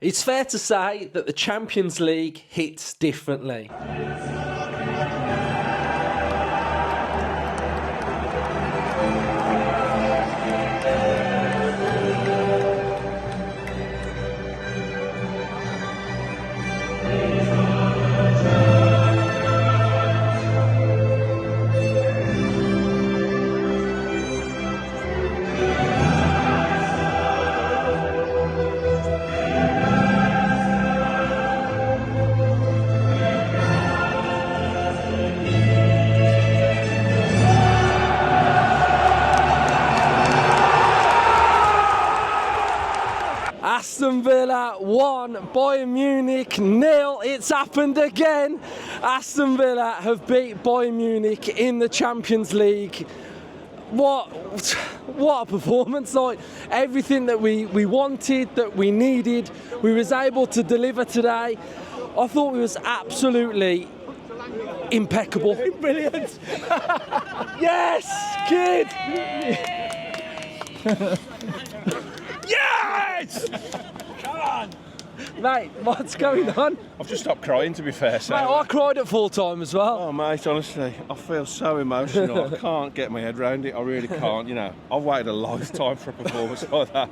It's fair to say that the Champions League hits differently. Aston Villa 1, Bayern Munich 0. It's happened again. Aston Villa have beat Bayern Munich in the Champions League. What a performance. Like, everything that we wanted, that we needed, we was able to deliver today. I thought it was absolutely impeccable. Brilliant. Yes, kid. Yes! Come on! Mate, what's going on? I've just stopped crying, to be fair. So. Mate, I cried at full time as well. Oh, mate, honestly, I feel so emotional. I can't get my head around it. I really can't. You know, I've waited a lifetime for a performance like that.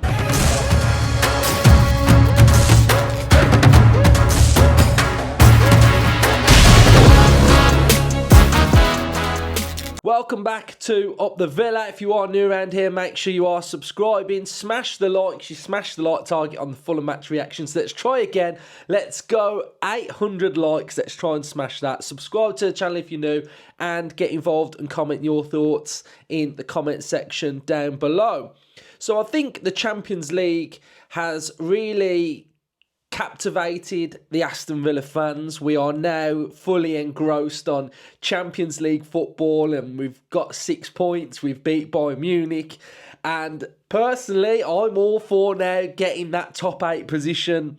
Welcome back to Up the Villa. If you are new around here, make sure you are subscribing. Smash the likes. You smash the like target on the full match reactions. Let's try again. Let's go 800 likes. Let's try and smash that. Subscribe to the channel if you're new and get involved and comment your thoughts in the comment section down below. So I think the Champions League has really captivated the Aston Villa fans. We are now fully engrossed on Champions League football and we've got 6 points. We've beat Bayern Munich. And personally, I'm all for now getting that top 8 position,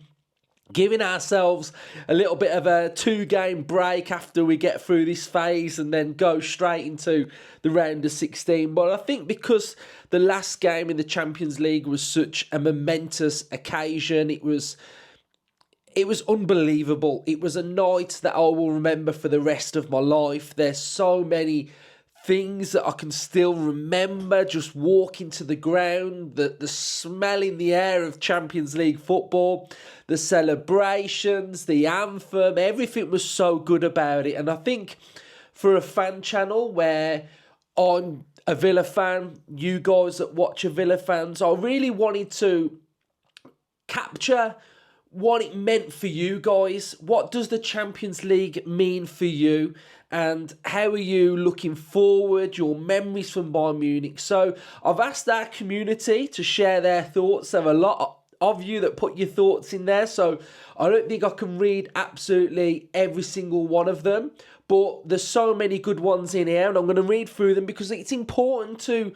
giving ourselves a little bit of a 2-game break after we get through this phase and then go straight into the round of 16. But I think because the last game in the Champions League was such a momentous occasion, it was unbelievable. It was a night that I will remember for the rest of my life. There's so many things that I can still remember, just walking to the ground, the smell in the air of Champions League football, the celebrations, the anthem, everything was so good about it. And I think for a fan channel where I'm a Villa fan, you guys that watch are Villa fans, I really wanted to capture what it meant for you guys. What does the Champions League mean for you? And how are you looking forward? Your memories from Bayern Munich. So I've asked our community to share their thoughts. There are a lot of you that put your thoughts in there. So I don't think I can read absolutely every single one of them. But there's so many good ones in here. And I'm going to read through them because it's important to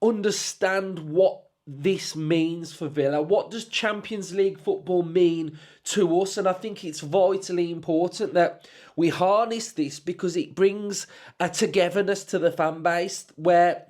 understand what this means for Villa. What does Champions League football mean to us? And I think it's vitally important that we harness this because it brings a togetherness to the fan base where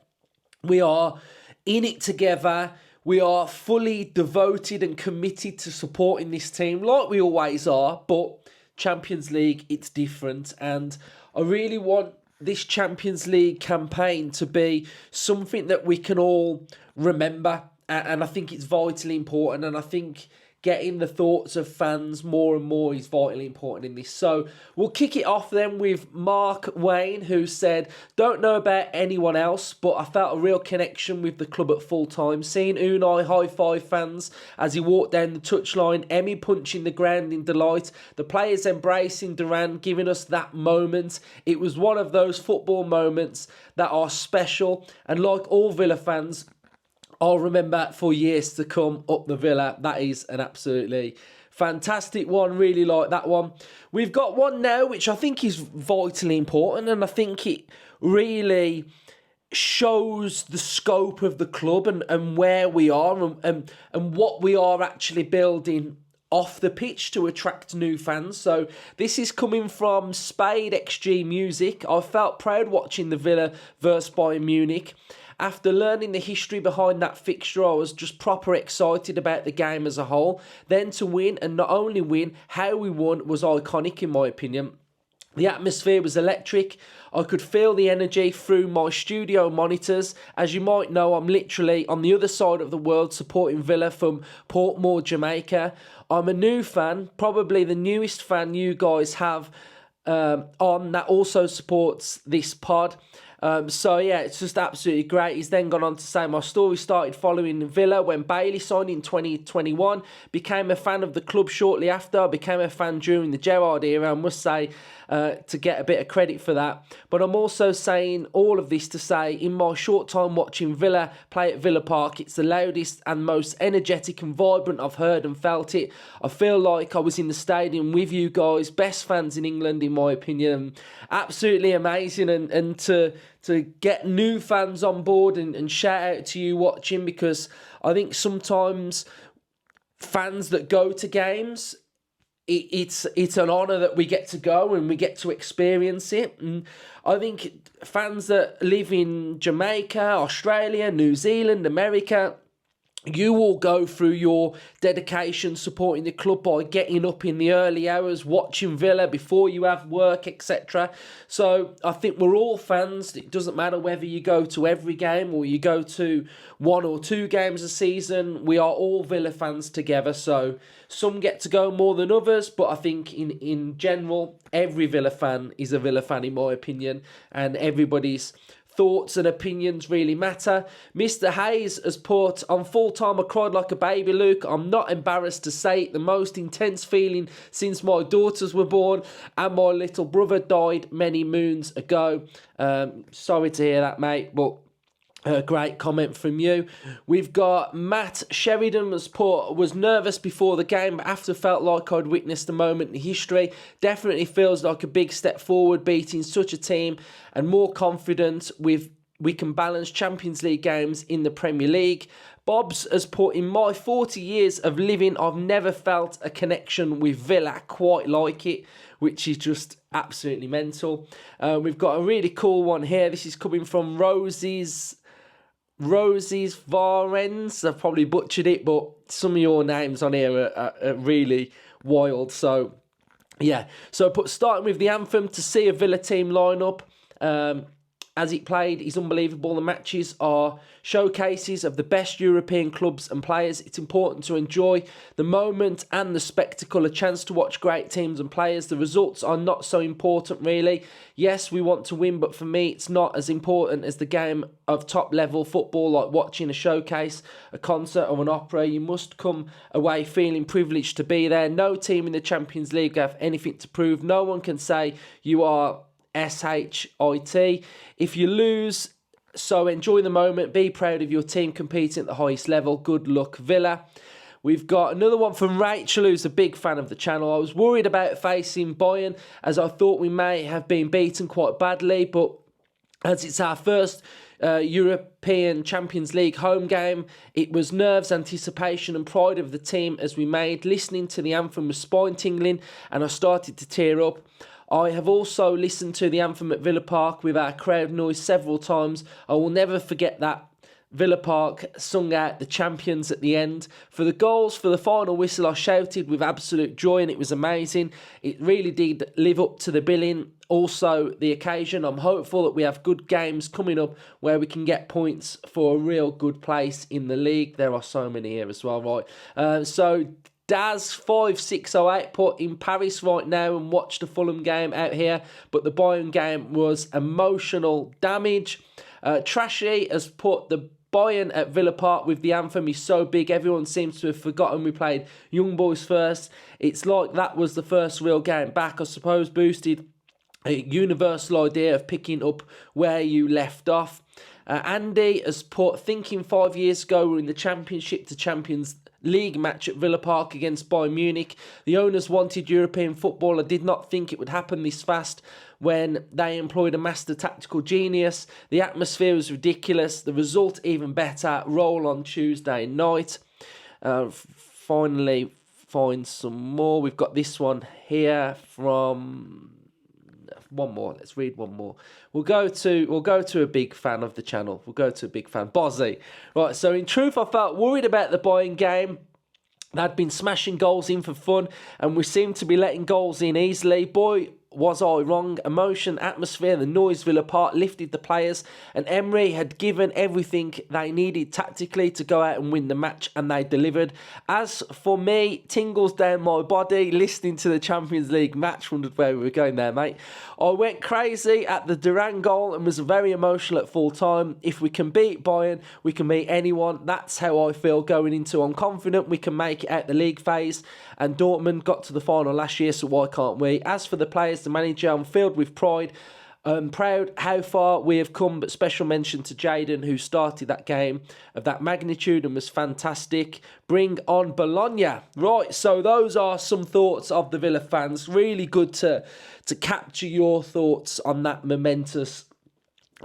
we are in it together. We are fully devoted and committed to supporting this team like we always are. But Champions League, it's different. And I really want this Champions League campaign to be something that we can all remember, and I think it's vitally important, and I think getting the thoughts of fans more and more is vitally important in this. So we'll kick it off then with Mark Wayne, who said, don't know about anyone else, but I felt a real connection with the club at full time. Seeing Unai high-five fans as he walked down the touchline, Emi punching the ground in delight, the players embracing Duran, giving us that moment. It was one of those football moments that are special, and like all Villa fans, I'll remember for years to come. Up the Villa. That is an absolutely fantastic one. Really like that one. We've got one now which I think is vitally important, and I think it really shows the scope of the club and where we are and what we are actually building off the pitch to attract new fans. So this is coming from Spade XG Music. I felt proud watching the Villa versus Bayern Munich, After learning the history behind that fixture, I was just proper excited about the game as a whole. Then to win, and not only win, how we won was iconic in my opinion. The atmosphere was electric. I could feel the energy through my studio monitors. As you might know, I'm literally on the other side of the world supporting Villa from Portmore, Jamaica. I'm a new fan, probably the newest fan you guys have on that also supports this pod. So yeah, it's just absolutely great. He's then gone on to say, my story started following Villa when Bailey signed in 2021. Became a fan of the club shortly after. I became a fan during the Gerrard era. I must say, to get a bit of credit for that. But I'm also saying all of this to say, in my short time watching Villa play at Villa Park, it's the loudest and most energetic and vibrant I've heard and felt it. I feel like I was in the stadium with you guys, best fans in England in my opinion. Absolutely amazing, and to get new fans on board and shout out to you watching, because I think sometimes fans that go to games, it's an honour that we get to go and we get to experience it. And I think fans that live in Jamaica, Australia, New Zealand, America, you all go through your dedication supporting the club by getting up in the early hours, watching Villa before you have work, etc. So I think we're all fans. It doesn't matter whether you go to every game or you go to 1 or 2 games a season. We are all Villa fans together. So some get to go more than others, but I think in general, every Villa fan is a Villa fan in my opinion, and everybody's thoughts and opinions really matter. Mr. Hayes has put, on full time I cried like a baby, Luke. I'm not embarrassed to say it. The most intense feeling since my daughters were born and my little brother died many moons ago. Sorry to hear that, mate, but a great comment from you. We've got Matt Sheridan was nervous before the game, but after felt like I'd witnessed a moment in history. Definitely feels like a big step forward, beating such a team, and more confident we can balance Champions League games in the Premier League. Bob's has put, in my 40 years of living, I've never felt a connection with Villa quite like it, which is just absolutely mental. We've got a really cool one here. This is coming from Rosie's Varens. I've probably butchered it, but some of your names on here are really wild. So, yeah. So, starting with the anthem, to see a Villa team line up as it played is unbelievable. The matches are showcases of the best European clubs and players. It's important to enjoy the moment and the spectacle, a chance to watch great teams and players. The results are not so important, really. Yes, we want to win, but for me, it's not as important as the game of top-level football, like watching a showcase, a concert or an opera. You must come away feeling privileged to be there. No team in the Champions League have anything to prove. No one can say you are SHIT. If you lose, so enjoy the moment, be proud of your team competing at the highest level. Good luck, Villa. We've got another one from Rachel, who's a big fan of the channel. I was worried about facing Bayern, as I thought we may have been beaten quite badly, but as it's our first European Champions League home game, it was nerves, anticipation and pride of the team as we made. Listening to the anthem was spine-tingling and I started to tear up. I have also listened to the anthem at Villa Park with our crowd noise several times. I will never forget that. Villa Park sung out the champions at the end. For the goals, for the final whistle, I shouted with absolute joy and it was amazing. It really did live up to the billing. Also, the occasion, I'm hopeful that we have good games coming up where we can get points for a real good place in the league. There are so many here as well, right? So Daz5608 put, in Paris right now and watched the Fulham game out here, but the Bayern game was emotional damage. Trashy has put, the Bayern at Villa Park with the anthem is so big, everyone seems to have forgotten we played Young Boys first. It's like that was the first real game back, I suppose, boosted a universal idea of picking up where you left off. Andy has put, thinking 5 years ago we're in the Championship to Champions League match at Villa Park against Bayern Munich. The owners wanted European football. I did not think it would happen this fast when they employed a master tactical genius. The atmosphere was ridiculous. The result even better. Roll on Tuesday night. Finally, find some more. We've got this one here from one more. Let's read one more. We'll go to a big fan of the channel. We'll go to a big fan, Bozzy. Right. So in truth, I felt worried about the Bayern game. They'd been smashing goals in for fun, and we seemed to be letting goals in easily. Boy, was I wrong. Emotion, atmosphere, the noise Villa Park lifted the players, and Emery had given everything they needed tactically to go out and win the match, and they delivered. As for me, tingles down my body listening to the Champions League match. Wondered where we were going there, mate. I went crazy at the Duran goal and was very emotional at full time. If we can beat Bayern, we can beat anyone. That's how I feel going into. I'm confident we can make it out the league phase, and Dortmund got to the final last year, so why can't we? As for the players, the manager, I'm filled with pride. I'm proud how far we have come, but special mention to Jadon, who started that game of that magnitude and was fantastic. Bring on Bologna. Right, so those are some thoughts of the Villa fans. Really good to capture your thoughts on that momentous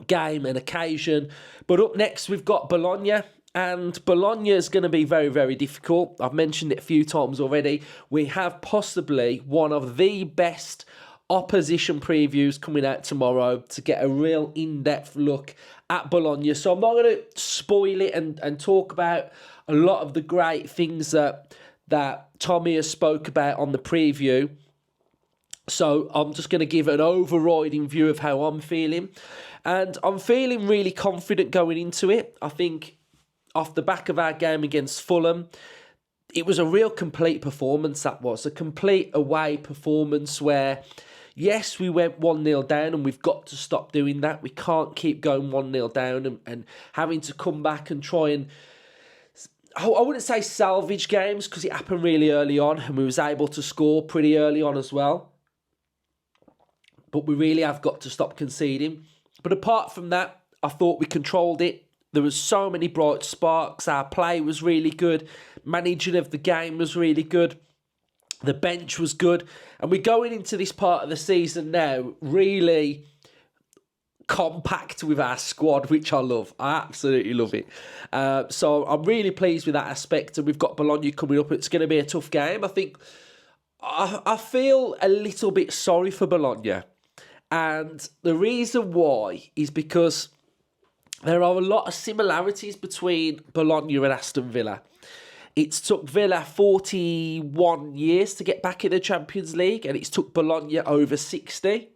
game and occasion. But up next, we've got Bologna. And Bologna is going to be very, very difficult. I've mentioned it a few times already. We have possibly one of the best opposition previews coming out tomorrow to get a real in-depth look at Bologna. So I'm not going to spoil it and talk about a lot of the great things that Tommy has spoke about on the preview. So I'm just going to give an overriding view of how I'm feeling. And I'm feeling really confident going into it. I think off the back of our game against Fulham, it was a real complete performance. That was a complete away performance where, yes, we went 1-0 down, and we've got to stop doing that. We can't keep going 1-0 down and having to come back and try and, I wouldn't say salvage games, because it happened really early on and we was able to score pretty early on as well. But we really have got to stop conceding. But apart from that, I thought we controlled it. There was so many bright sparks. Our play was really good. Managing of the game was really good. The bench was good. And we're going into this part of the season now really compact with our squad, which I love. I absolutely love it. So I'm really pleased with that aspect. And we've got Bologna coming up. It's going to be a tough game. I think I feel a little bit sorry for Bologna. And the reason why is because there are a lot of similarities between Bologna and Aston Villa. It's took Villa 41 years to get back in the Champions League, and it's took Bologna over 60.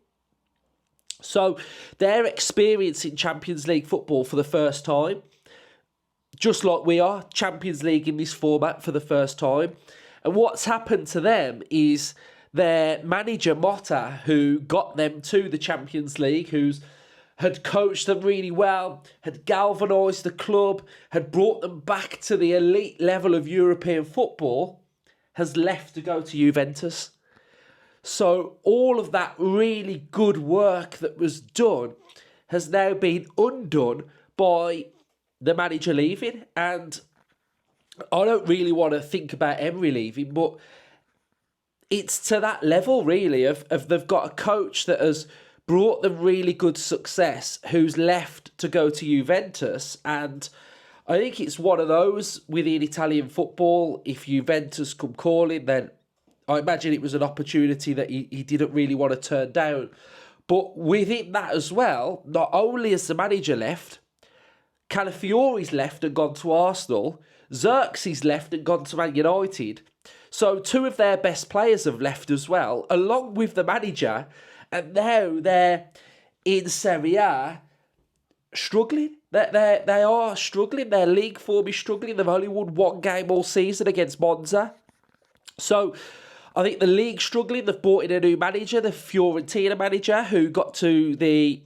So they're experiencing Champions League football for the first time, just like we are, Champions League in this format for the first time. And what's happened to them is their manager, Motta, who got them to the Champions League, had coached them really well, had galvanised the club, had brought them back to the elite level of European football, has left to go to Juventus. So all of that really good work that was done has now been undone by the manager leaving. And I don't really want to think about Emery leaving, but it's to that level, really, of they've got a coach that has brought them really good success, who's left to go to Juventus. And I think it's one of those within Italian football. If Juventus come calling, then I imagine it was an opportunity that he didn't really want to turn down. But within that as well, not only has the manager left, Calafiori's left and gone to Arsenal, Xerxes left and gone to Man United. So two of their best players have left as well, along with the manager. And now they're in Serie A struggling. They are struggling. Their league form is struggling. They've only won one game all season against Monza. So I think the league's struggling. They've brought in a new manager, the Fiorentina manager, who got to the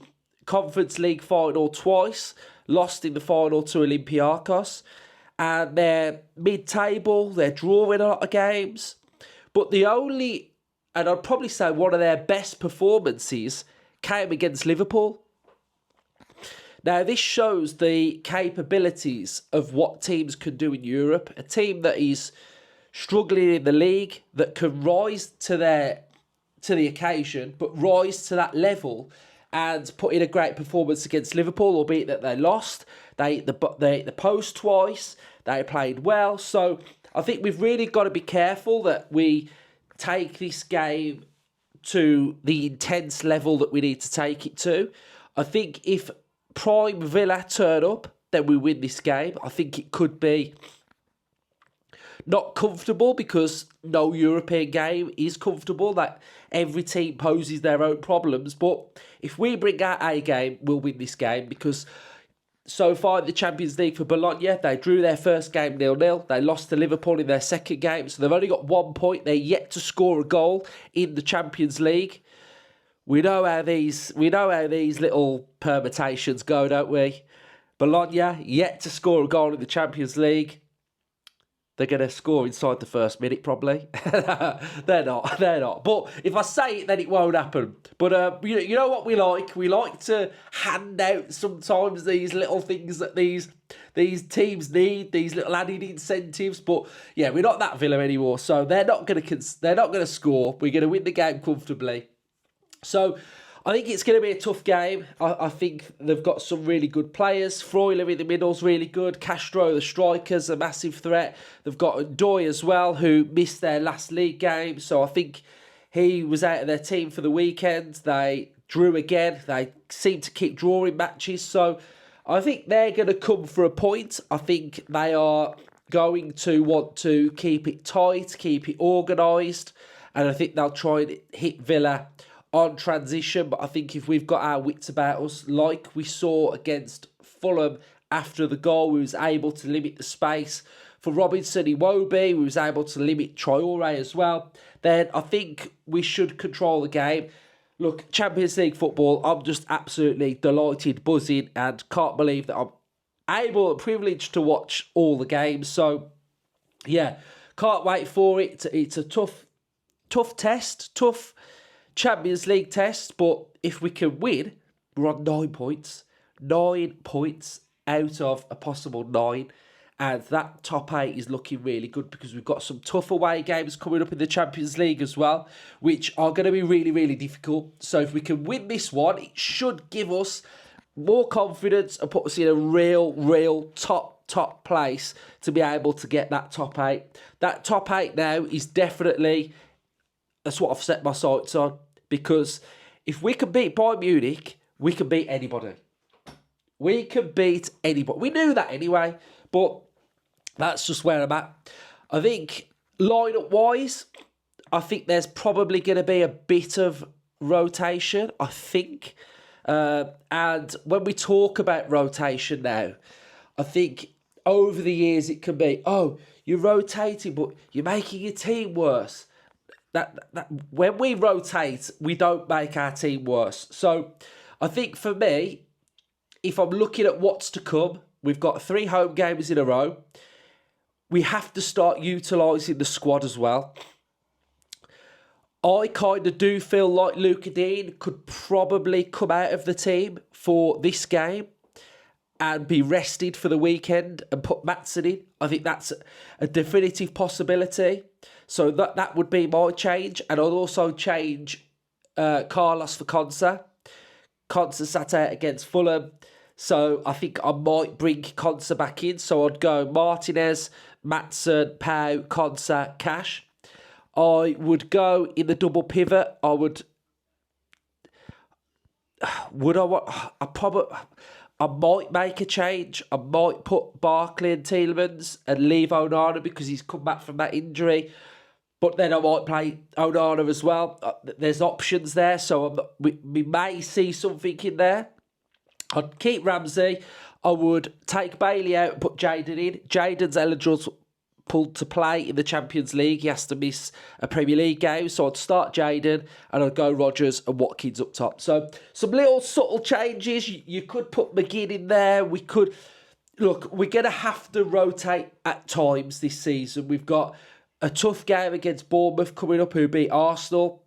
Conference League final twice, lost in the final to Olympiacos. And they're mid-table. They're drawing a lot of games. But the only, and I'd probably say one of their best performances, came against Liverpool. Now, this shows the capabilities of what teams can do in Europe. A team that is struggling in the league, that can rise to the occasion, but rise to that level and put in a great performance against Liverpool, albeit that they lost. They hit the post twice. They played well. So I think we've really got to be careful that we take this game to the intense level that we need to take it to. I think if prime Villa turn up, then we win this game. I think it could be not comfortable because no European game is comfortable. That every team poses their own problems. But if we bring our A game, we'll win this game because so far in the Champions League for Bologna, they drew their first game 0-0. They lost to Liverpool in their second game, so they've only got 1 point. They're yet to score a goal in the Champions League. We know how these little permutations go, don't we? Bologna yet to score a goal in the Champions League. They're going to score inside the first minute, probably. They're not. But if I say it, then it won't happen. But you know what we like? We like to hand out sometimes these little things that these teams need, these little added incentives. But yeah, we're not that Villa anymore, so they're not going to score. We're going to win the game comfortably. So I think it's going to be a tough game. I think they've got some really good players. Freuler in the middle's really good. Castro, the striker's a massive threat. They've got Ndoye as well, who missed their last league game. So I think he was out of their team for the weekend. They drew again. They seem to keep drawing matches. So I think they're going to come for a point. I think they are going to want to keep it tight, keep it organised. And I think they'll try and hit Villa on transition, but I think if we've got our wits about us, like we saw against Fulham after the goal, we was able to limit the space for Robinson Iwobi, we was able to limit Traore as well, then I think we should control the game. Look, Champions League football, I'm just absolutely delighted, buzzing, and can't believe that I'm able and privileged to watch all the games. So, yeah, can't wait for it. It's a tough test, tough Champions League test, but if we can win, we're on 9 points. 9 points out of a possible 9. And that top 8 is looking really good because we've got some tough away games coming up in the Champions League as well, which are going to be really, really difficult. So if we can win this one, it should give us more confidence and put us in a real top place to be able to get that top 8. That top 8 now is definitely, that's what I've set my sights on. Because if we can beat Bayern Munich, we can beat anybody. We can beat anybody. We knew that anyway, but that's just where I'm at. I think line-up-wise, I think there's probably going to be a bit of rotation, I think. And when we talk about rotation now, I think over the years it can be, oh, you're rotating, but you're making your team worse. That when we rotate, we don't make our team worse. So I think for me, if I'm looking at what's to come, we've got 3 home games in a row. We have to start utilising the squad as well. I kind of do feel like Luca Dean could probably come out of the team for this game and be rested for the weekend and put Maatsen in. I think that's a definitive possibility. So that would be my change. And I'd also change Carlos for Konsa. Konsa sat out against Fulham. So I think I might bring Konsa back in. So I'd go Martinez, Maatsen, Pau, Konsa, Cash. I would go in the double pivot. I might make a change. I might put Barkley and Tielemans and leave Onana because he's come back from that injury. But then I might play Onana as well. There's options there, so we may see something in there. I'd keep Ramsey. I would take Bailey out and put Jadon in. Jadon's eligible to play in the Champions League. He has to miss a Premier League game. So I'd start Jadon and I'd go Rodgers and Watkins up top. So some little subtle changes. You could put McGinn in there. We could... Look, we're going to have to rotate at times this season. We've got a tough game against Bournemouth coming up, who beat Arsenal.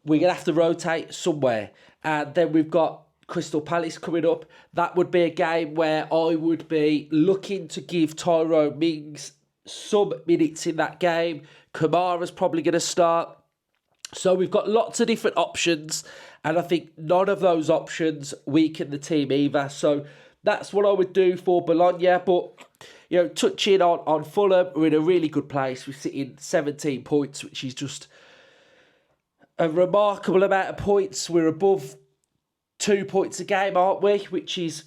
We're going to have to rotate somewhere. And then we've got Crystal Palace coming up. That would be a game where I would be looking to give Tyrone Mings some minutes in that game. Kamara's probably going to start. So we've got lots of different options. And I think none of those options weaken the team either. So that's what I would do for Bologna. But, you know, touching on Fulham, we're in a really good place. We're sitting 17 points, which is just a remarkable amount of points. We're above 2 points a game, aren't we? Which is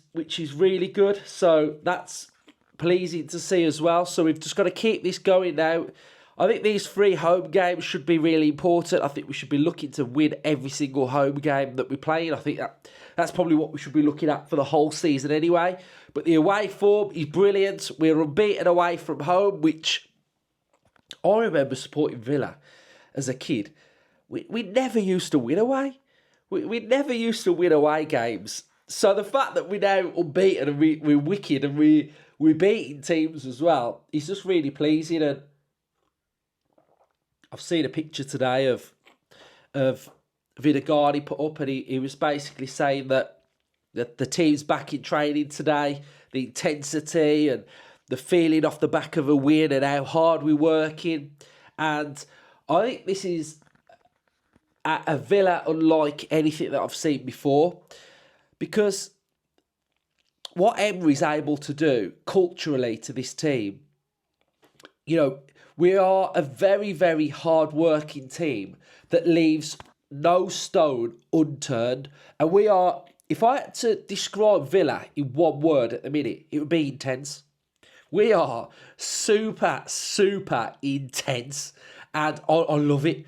really good. So that's pleasing to see as well. So we've just got to keep this going now. I think these 3 home games should be really important. I think we should be looking to win every single home game that we play in. I think that's probably what we should be looking at for the whole season anyway. But the away form is brilliant. We're unbeaten away from home, which I remember supporting Villa as a kid. We never used to win away. We never used to win away games. So the fact that we're now unbeaten and we're wicked and we're beating teams as well is just really pleasing. And I've seen a picture today of Vidagardi put up, and he was basically saying that the team's back in training today, the intensity and the feeling off the back of a win and how hard we're working. And I think this is a Villa unlike anything that I've seen before, because what Emery's able to do culturally to this team, you know, we are a very, very hard-working team that leaves no stone unturned. And we are, if I had to describe Villa in one word at the minute, it would be intense. We are super, super intense, and I love it.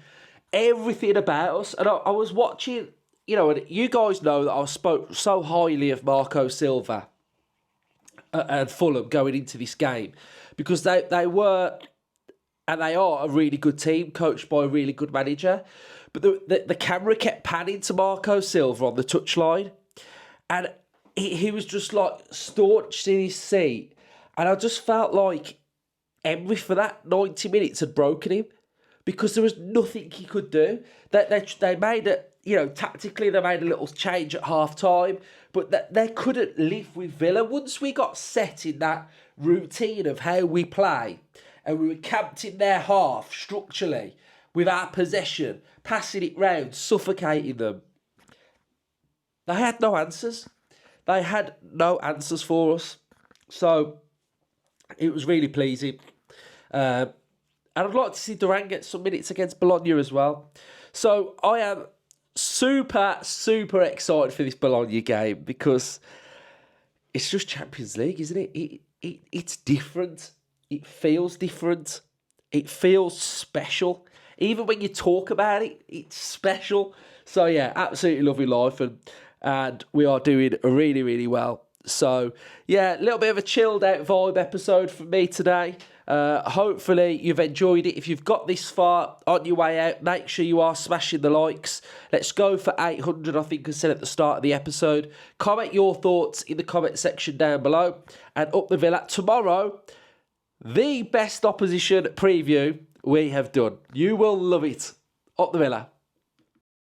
Everything about us. And I was watching, you know, and you guys know that I spoke so highly of Marco Silva and Fulham going into this game, because they were, and they are, a really good team, coached by a really good manager. But the camera kept panning to Marco Silva on the touchline, and he was just like staunched in his seat. And I just felt like Emery, for that 90 minutes, had broken him, because there was nothing he could do. They made it, you know, tactically they made a little change at half time, but they couldn't live with Villa. Once we got set in that routine of how we play, and we were camped in their half structurally with our possession, passing it round, suffocating them, they had no answers. They had no answers for us. So it was really pleasing. And I'd like to see Duran get some minutes against Bologna as well. So I am super, super excited for this Bologna game, because it's just Champions League, isn't it? It's different. It feels different. It feels special. Even when you talk about it, it's special. So yeah, absolutely lovely life, and we are doing really, really well. So yeah, a little bit of a chilled out vibe episode for me today. Hopefully you've enjoyed it. If you've got this far on your way out, make sure you are smashing the likes. Let's go for 800, I think I said at the start of the episode. Comment your thoughts in the comment section down below. And up the Villa tomorrow, the best opposition preview we have done. You will love it. Up the Villa.